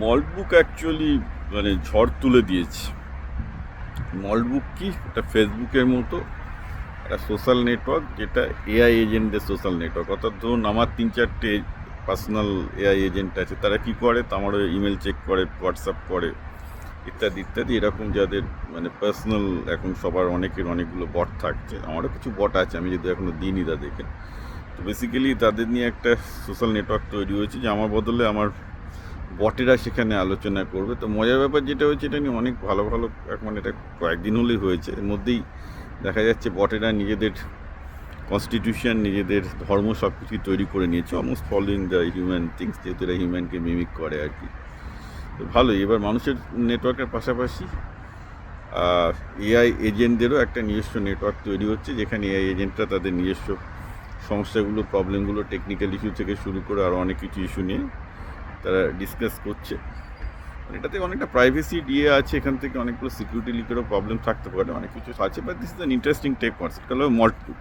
মল্টবুক actually মানে ঝড় তুলে দিয়েছে। মল্টবুক কি, এটা ফেসবুকের মতো একটা সোশ্যাল নেটওয়ার্ক, যেটা এআই এজেন্টদের সোশ্যাল নেটওয়ার্ক। অর্থাৎ ধরুন আমার 3-4টে পার্সোনাল এআই এজেন্ট আছে, তারা কি করে, তো আমারও ইমেল চেক করে, হোয়াটসঅ্যাপ করে, ইত্যাদি ইত্যাদি। এরকম যাদের মানে পার্সোনাল, এখন সবার অনেকের অনেকগুলো বট থাকছে, আমারও কিছু বট আছে, আমি যদি এখনও দিইনি তাদেরকে। তো বেসিক্যালি তাদের নিয়ে একটা সোশ্যাল নেটওয়ার্ক তৈরি হয়েছে, যে আমার বদলে আমার বটেরা সেখানে আলোচনা করবে। তো মজার ব্যাপার যেটা হয়েছে, এটা নিয়ে অনেক ভালো ভালো, মানে এটা কয়েকদিন হলেই হয়েছে, এর মধ্যেই দেখা যাচ্ছে বটেরা নিজেদের কনস্টিটিউশন, নিজেদের ধর্ম সব কিছুই তৈরি করে নিয়েছে, almost following the human things, যেহেতু এরা হিউম্যানকে মিমিক করে আর কি। তো ভালোই, এবার মানুষের নেটওয়ার্কের পাশাপাশি এআই এজেন্টদেরও একটা নিজস্ব নেটওয়ার্ক তৈরি হচ্ছে, যেখানে এআই এজেন্টরা তাদের নিজস্ব সমস্যাগুলো, প্রবলেমগুলো, টেকনিক্যাল ইস্যু থেকে শুরু করে আরও অনেক কিছু ইস্যু নিয়ে তারা ডিসকাস করছে। এটাতে অনেকটা প্রাইভেসি দিয়ে আছে, এখান থেকে অনেকগুলো সিকিউরিটি লিকেরও প্রবলেম থাকতে পারে, অনেক কিছু আছে, but this is an interesting tech concept, হলো মল্টবুক।